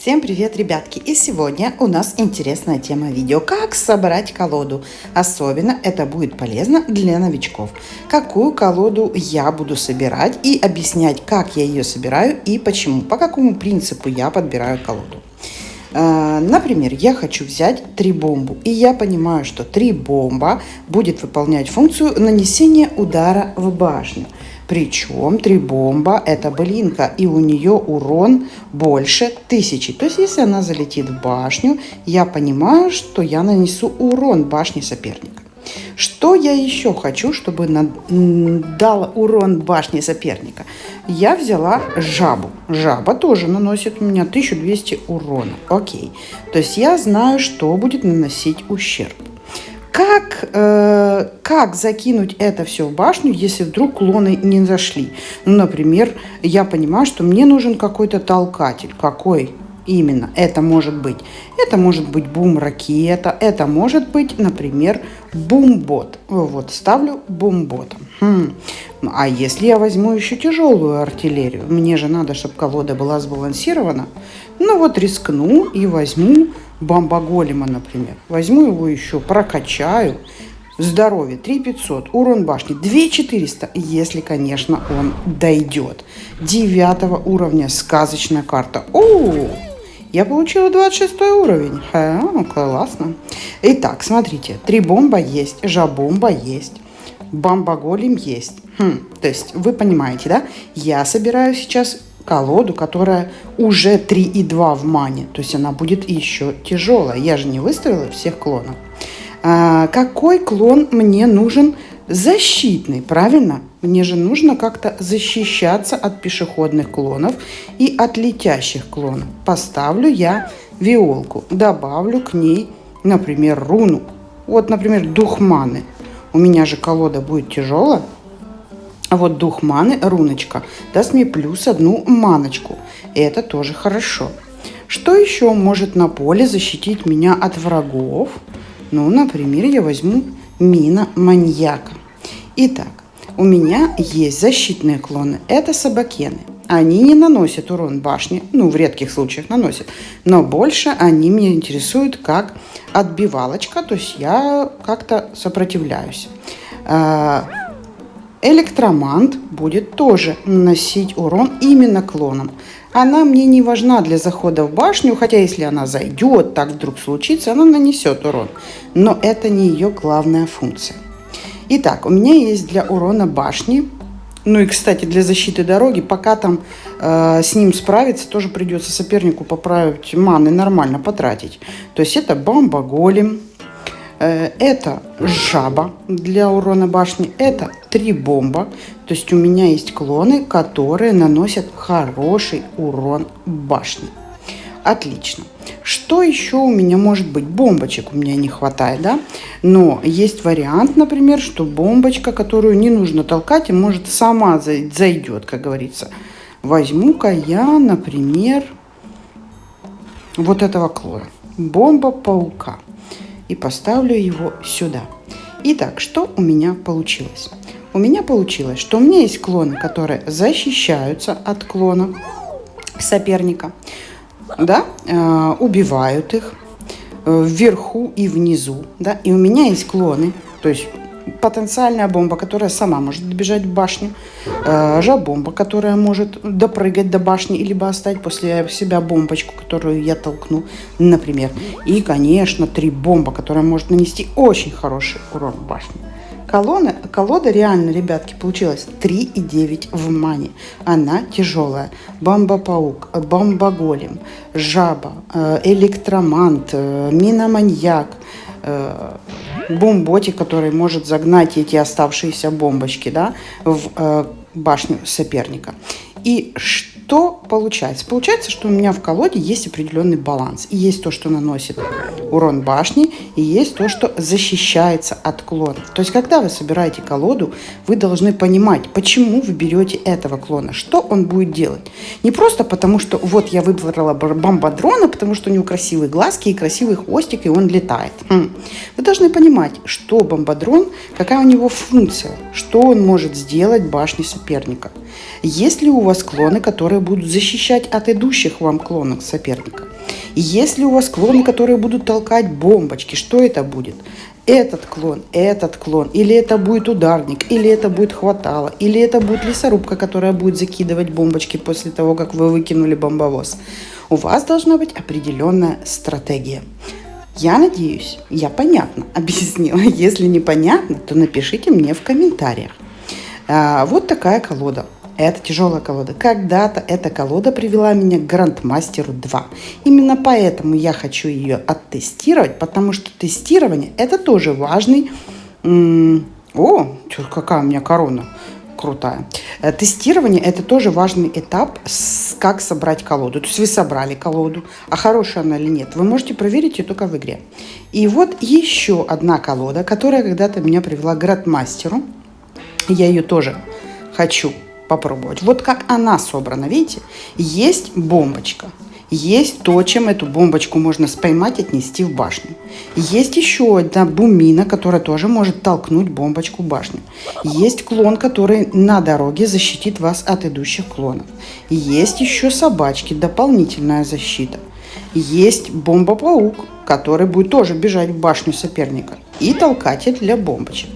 Всем привет, ребятки! И сегодня у нас интересная тема видео. Как собрать колоду. Особенно это будет полезно для новичков. Какую колоду я буду собирать и объяснять, как я ее собираю и почему. По какому принципу я подбираю колоду. Например, я хочу взять 3 бомбу. И я понимаю, что 3 бомба будет выполнять функцию нанесения удара в башню. Причем 3 бомба это былинка, и у нее урон больше 1000. То есть, если она залетит в башню, я понимаю, что я нанесу урон башне соперника. Что я еще хочу, чтобы дала урон башне соперника? Я взяла жабу. Жаба тоже наносит у меня 1200 урона. Окей. То есть, я знаю, что будет наносить ущерб. Как закинуть это все в башню, если вдруг клоны не зашли? Ну, например, я понимаю, что мне нужен какой-то толкатель. Какой именно это может быть? Это может быть бум-ракета, это может быть, например, бум-бот. Вот, ставлю бум-ботом. А если я возьму еще тяжелую артиллерию? Мне же надо, чтобы колода была сбалансирована. Ну вот рискну и возьму бомба-голема, например. Возьму его еще, прокачаю. Здоровье 3500, урон башни 2400, если, конечно, он дойдет. 9 уровня сказочная карта. О, я получила 26 уровень. Классно. Итак, смотрите, 3 бомба есть, жабомба есть, бомба-голем есть. То есть вы понимаете, да? Я собираю сейчас колоду, которая уже 3,2 в мане. То есть она будет еще тяжелая. Я же не выставила всех клонов. Какой клон мне нужен? Защитный, правильно? Мне же нужно как-то защищаться от пешеходных клонов и от летящих клонов. Поставлю я виолку. Добавлю к ней, например, руну. Вот, например, дух маны. У меня же колода будет тяжелая. А вот дух маны, руночка, даст мне плюс 1 маночку. Это тоже хорошо. Что еще может на поле защитить меня от врагов? Ну, например, я возьму мина маньяка. Итак, у меня есть защитные клоны. Это собакены. Они не наносят урон башне. Ну, в редких случаях наносят. Но больше они меня интересуют как отбивалочка. То есть я как-то сопротивляюсь. Электромант будет тоже наносить урон именно клонам. Она мне не важна для захода в башню, хотя если она зайдет, так вдруг случится, она нанесет урон. Но это не ее главная функция. Итак, у меня есть для урона башни, ну и, кстати, для защиты дороги, пока там с ним справиться, тоже придется сопернику поправить маны, нормально потратить. То есть это бомба-голем. Это жаба для урона башни. Это 3 бомба. То есть у меня есть клоны, которые наносят хороший урон башне. Отлично. Что еще у меня может быть? Бомбочек у меня не хватает, да? Но есть вариант, например, что бомбочка, которую не нужно толкать, и может сама зайдет, как говорится. Возьму-ка я, например, вот этого клона. Бомба-паука. И поставлю его сюда. Итак, что у меня получилось? У меня получилось, что у меня есть клоны, которые защищаются от клона соперника, да, убивают их вверху и внизу, да, и у меня есть клоны, то есть потенциальная бомба, которая сама может добежать в башню, жабомба, которая может допрыгать до башни, либо оставить после себя бомбочку, которую я толкну, например. И, конечно, 3 бомба, которая может нанести очень хороший урон в башне. Колода реально, ребятки, получилась 3,9 в мане. Она тяжелая. Бомба-паук, бомба-голем, жаба, электромант, мина-маньяк, бомботик, который может загнать эти оставшиеся бомбочки, да, в башню соперника. И что получается? Получается, что у меня в колоде есть определенный баланс. И есть то, что наносит урон башни, и есть то, что защищается от клонов. То есть, когда вы собираете колоду, вы должны понимать, почему вы берете этого клона, что он будет делать. Не просто потому, что вот я выбрала бомбодрона, потому что у него красивые глазки и красивый хвостик, и он летает. Вы должны понимать, что бомбодрон, какая у него функция, что он может сделать в башне соперника. Есть ли у вас клоны, которые будут защищать от идущих вам клонов соперника? Есть ли у вас клоны, которые будут толкать бомбочки? Что это будет? Этот клон, или это будет ударник, или это будет хватало, или это будет лесорубка, которая будет закидывать бомбочки после того, как вы выкинули бомбовоз. У вас должна быть определенная стратегия. Я надеюсь, я понятно объяснила. Если непонятно, то напишите мне в комментариях. Вот такая колода. Это тяжелая колода. Когда-то эта колода привела меня к Грандмастеру 2. Именно поэтому я хочу ее оттестировать, потому что тестирование это тоже важный... О, какая у меня корона крутая. Тестирование это тоже важный этап, как собрать колоду. То есть вы собрали колоду, а хорошая она или нет, вы можете проверить ее только в игре. И вот еще одна колода, которая когда-то меня привела к Грандмастеру. Я ее тоже хочу попробовать. Вот как она собрана, видите? Есть бомбочка. Есть то, чем эту бомбочку можно споймать и отнести в башню. Есть еще одна бумина, которая тоже может толкнуть бомбочку в башню. Есть клон, который на дороге защитит вас от идущих клонов. Есть еще собачки, дополнительная защита. Есть бомба-паук, который будет тоже бежать в башню соперника. И толкатель для бомбочек.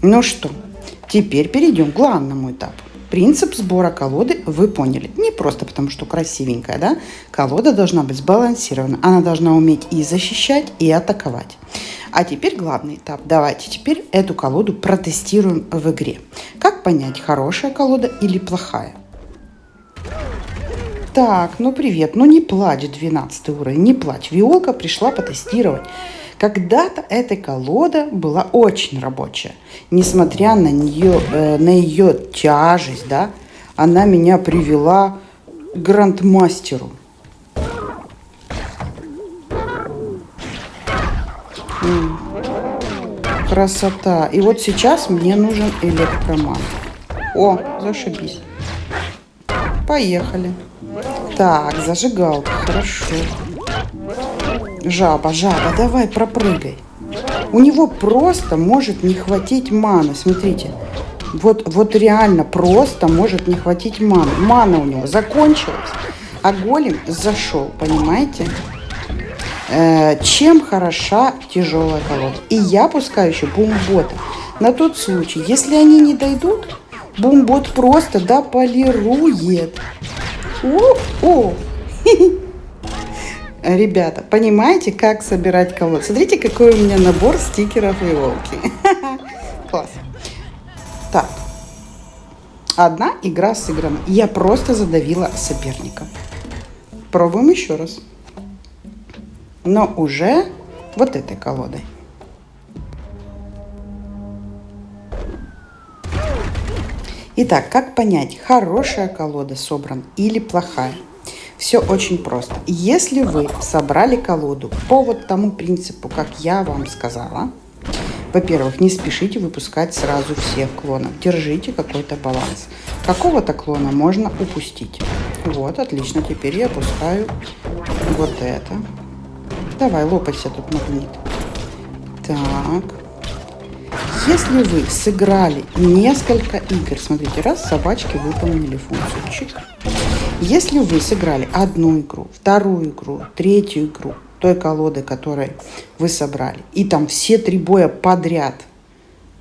Ну что, теперь перейдем к главному этапу. Принцип сбора колоды вы поняли. Не просто потому, что красивенькая, да? Колода должна быть сбалансирована. Она должна уметь и защищать, и атаковать. А теперь главный этап. Давайте теперь эту колоду протестируем в игре. Как понять, хорошая колода или плохая? Так, ну привет, ну не плачь, 12 уровень, не плачь. Виолка пришла потестировать. Когда-то эта колода была очень рабочая. Несмотря на ее тяжесть, да, она меня привела к Грандмастеру. Красота. И вот сейчас мне нужен электроман. О, зашибись. Поехали. Так, зажигалка, хорошо. Жаба, давай пропрыгай. У него просто может не хватить маны. Смотрите, вот реально просто может не хватить маны. Мана у него закончилась, а голем зашел, понимаете? Чем хороша тяжелая колода? И я пускаю еще бумбота на тот случай, если они не дойдут, бумбот просто дополирует. О! Ребята, понимаете, как собирать колоду? Смотрите, какой у меня набор стикеров и волки. Класс. Так. Одна игра сыграна. Я просто задавила соперника. Пробуем еще раз. Но уже вот этой колодой. Итак, как понять, хорошая колода собрана или плохая? Все очень просто. Если вы собрали колоду по вот тому принципу, как я вам сказала, во-первых, не спешите выпускать сразу всех клонов. Держите какой-то баланс. Какого-то клона можно упустить. Вот, отлично. Теперь я опускаю вот это. Давай, лопайся тут, магнит. Так. Если вы сыграли несколько игр, смотрите, раз собачки выполнили функцию. Чик. Если вы сыграли одну игру, вторую игру, третью игру той колоды, которой вы собрали, и там все 3 боя подряд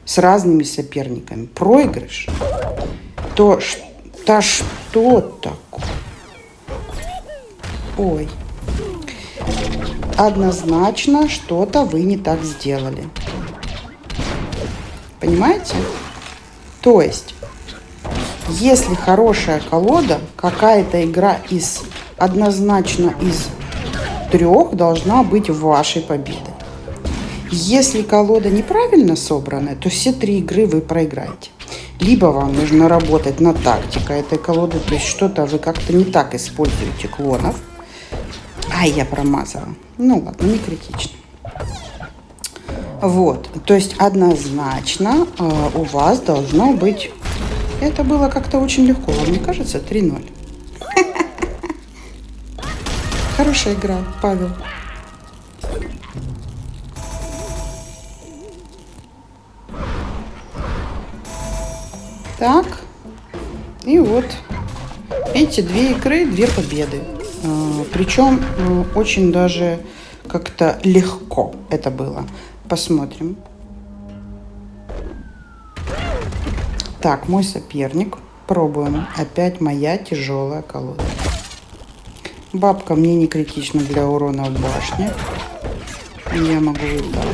с разными соперниками проигрыш, то что такое? Ой. Однозначно что-то вы не так сделали. Понимаете? То есть, если хорошая колода, какая-то игра однозначно из 3 должна быть вашей победой. Если колода неправильно собранная, то все 3 игры вы проиграете. Либо вам нужно работать над тактикой этой колоды, то есть что-то вы как-то не так используете клонов. Ай, я промазала. Ну ладно, не критично. Вот, то есть однозначно у вас должно быть... Это было как-то очень легко, вам не кажется? 3-0. Хорошая игра, Павел. Так. И вот, видите, 2 игры, 2 победы. Причем очень даже как-то легко это было. Посмотрим. Так, мой соперник. Пробуем. Опять моя тяжелая колода. Бабка мне не критична для урона в башне. Я могу и так.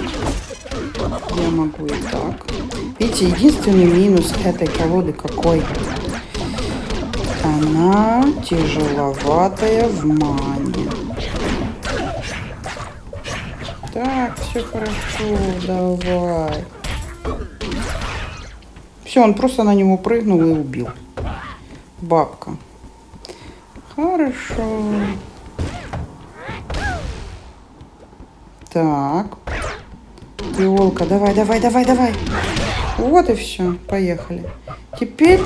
Я могу и так. Видите, единственный минус этой колоды какой? Она тяжеловатая в мане. Так, все хорошо, давай. Все, он просто на него прыгнул и убил. Бабка. Хорошо. Так. Виолка, давай, давай, давай, давай. Вот и все, поехали. Теперь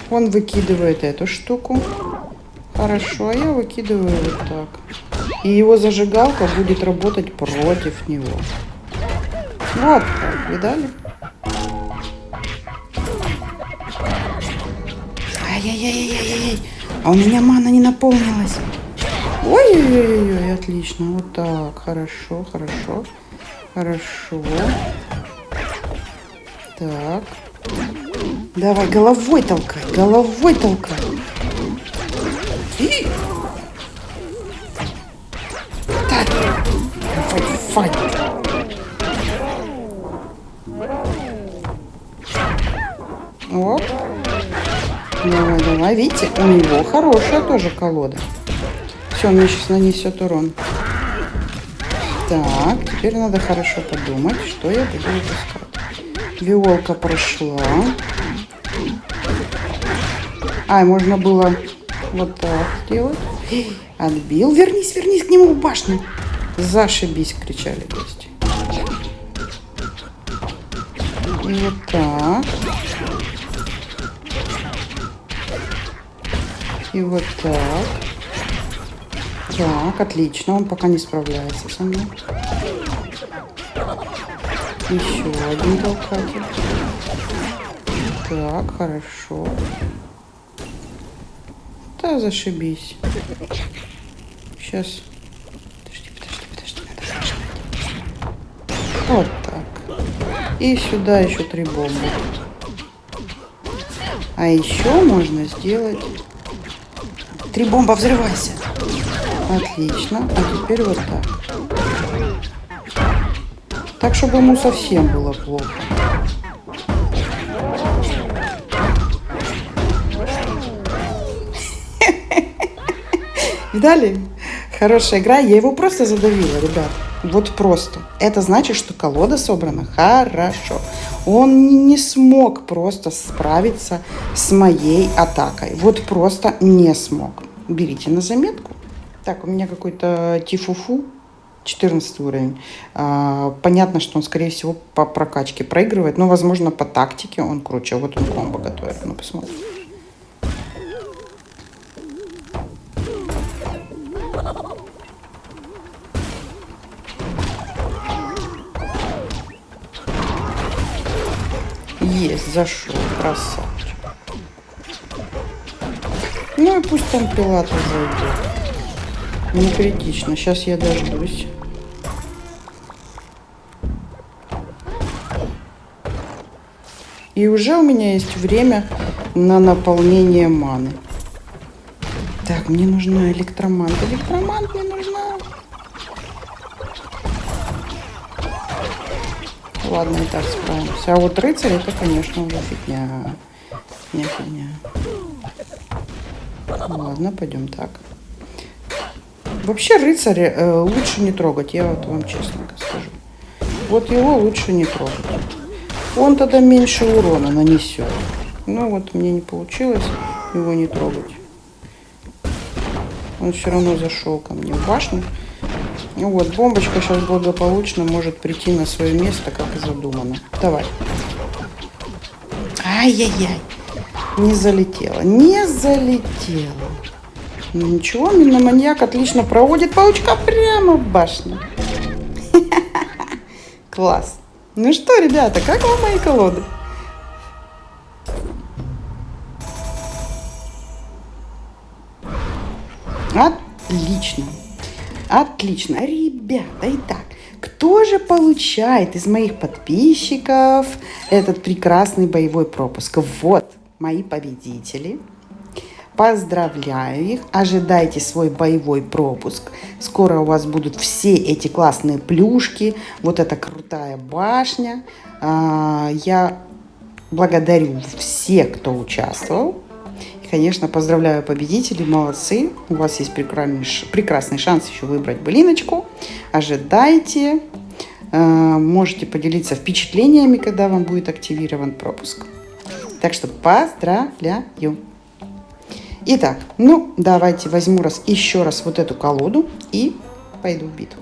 он выкидывает эту штуку. Хорошо, а я выкидываю вот так. И его зажигалка будет работать против него. Вот так, видали? Ай-яй-яй-яй-яй-яй. А у меня мана не наполнилась. Ой-ой-ой, отлично. Вот так, хорошо, хорошо. Хорошо. Так. Давай, головой толкай, головой толкай. И... Так. Давай, Оп. Давай, давай. Видите, у него хорошая тоже колода. Все, он мне сейчас нанесет урон. Так, теперь надо хорошо подумать, что я буду выпускать. Виолка прошла. Ай, можно было вот так сделать. Отбил. Вернись, вернись к нему в башню. Зашибись, кричали гости. И вот так. И вот так. Так, отлично. Он пока не справляется со мной. Еще один толкатель. Так, хорошо. Да, зашибись. Сейчас. Подожди. Надо нажать. Вот так. И сюда еще 3 бомбы. А еще можно сделать... 3 бомба, взрывайся. Отлично. А теперь вот так. Так, чтобы ему совсем было плохо. Видали? Хорошая игра. Я его просто задавила, ребят. Вот просто. Это значит, что колода собрана хорошо. Он не смог просто справиться с моей атакой. Вот просто не смог. Берите на заметку. Так, у меня какой-то тифуфу. 14 уровень. Понятно, что он, скорее всего, по прокачке проигрывает. Но, возможно, по тактике он круче. Вот он комбо готовит. Ну, посмотрим. Есть, зашел, красавчик. Ну и пусть там Пилата зайдет. Не критично. Сейчас я дождусь. И уже у меня есть время на наполнение маны. Так, мне нужна электромант. Электромант мне нужна. Ладно, и так справимся. А вот рыцарь, это, конечно, уже фигня. Фигня. Ладно, пойдем так. Вообще рыцаря лучше не трогать, я вот вам честно скажу. Вот его лучше не трогать. Он тогда меньше урона нанесет. Ну вот мне не получилось его не трогать. Он все равно зашел ко мне в башню. Ну вот, бомбочка сейчас благополучно может прийти на свое место, как и задумано. Давай. Ай-яй-яй. Не залетела. Не залетела. Ну, ничего, миноманьяк отлично проводит паучка прямо в башню. Класс. Ну что, ребята, как вам мои колоды? Отлично. Отлично. Ребята, итак, кто же получает из моих подписчиков этот прекрасный боевой пропуск? Вот мои победители. Поздравляю их. Ожидайте свой боевой пропуск. Скоро у вас будут все эти классные плюшки. Вот эта крутая башня. Я благодарю всех, кто участвовал. И, конечно, поздравляю победителей. Молодцы. У вас есть прекрасный шанс еще выбрать былиночку. Ожидайте. Можете поделиться впечатлениями, когда вам будет активирован пропуск. Так что поздравляю. Итак, ну давайте возьму еще раз вот эту колоду и пойду в битву.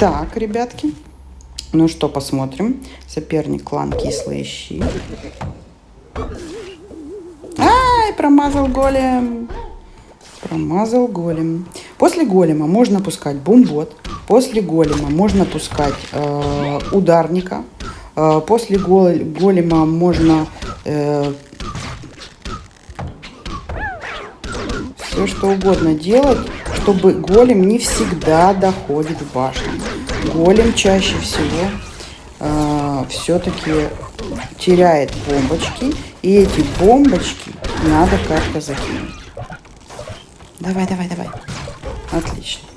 Так, ребятки. Ну что, посмотрим. Соперник клан Кислые Щи. Ай, промазал голем. Промазал голем. После голема можно пускать бумбот. После голема можно пускать ударника. После голема можно все что угодно делать, чтобы голем не всегда доходит в башню. Голем чаще всего все-таки теряет бомбочки, и эти бомбочки надо как-то закинуть. Давай, давай, давай. Отлично.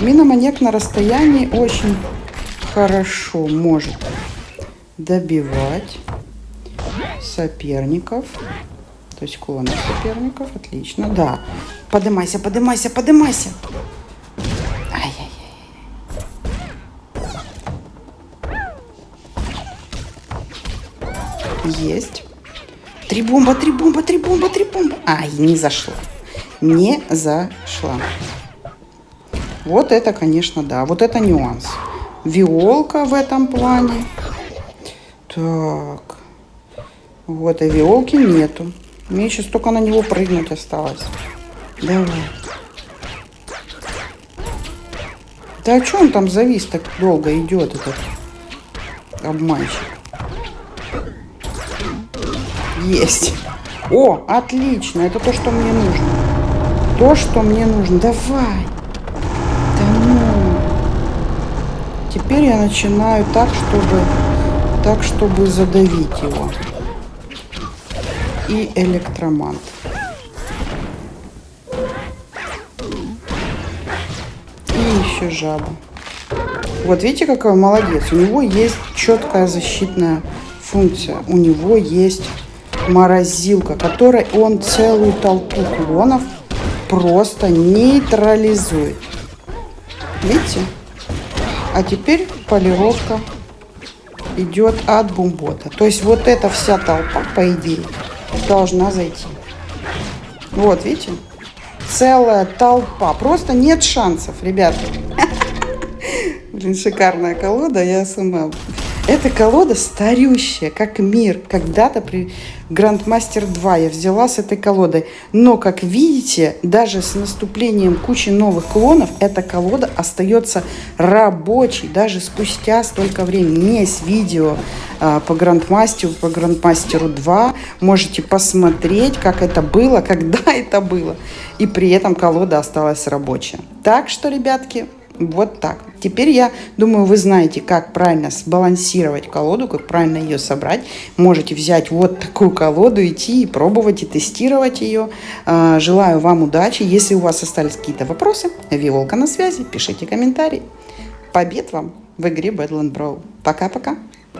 Миноманьяк на расстоянии очень хорошо может добивать соперников. То есть клонов соперников. Отлично, да. Подымайся, подымайся, подымайся. Ай-яй-яй. Есть. 3 бомба, 3 бомба, 3 бомба, 3 бомба. Ай, не зашла. Не зашла. Вот это, конечно, да. Вот это нюанс. Виолка в этом плане. Так. Вот, и виолки нету. Мне еще столько на него прыгнуть осталось. Давай. Да а что он там завис так долго идет, этот обманщик? Есть. О, отлично. Это то, что мне нужно. То, что мне нужно. Давай. Да ну. Теперь я начинаю так, чтобы задавить его. И электромант. И еще жаба. Вот видите, какой молодец. У него есть четкая защитная функция. У него есть морозилка, которой он целую толпу клонов просто нейтрализует. Видите? А теперь полировка идет от бумбота. То есть вот эта вся толпа, по идее, должна зайти. Вот, видите? Целая толпа. Просто нет шансов, ребята. Блин, шикарная колода, я сама. Эта колода старющая, как мир. Когда-то при Грандмастер 2 я взяла с этой колодой. Но, как видите, даже с наступлением кучи новых клонов, эта колода остается рабочей. Даже спустя столько времени. Есть видео по Грандмастеру 2. Можете посмотреть, как это было, когда это было. И при этом колода осталась рабочая. Так что, ребятки, вот так. Теперь я думаю, вы знаете, как правильно сбалансировать колоду, как правильно ее собрать. Можете взять вот такую колоду, идти и пробовать, и тестировать ее. Желаю вам удачи. Если у вас остались какие-то вопросы, Виолка на связи, пишите комментарии. Побед вам в игре Badland Brawl. Пока-пока.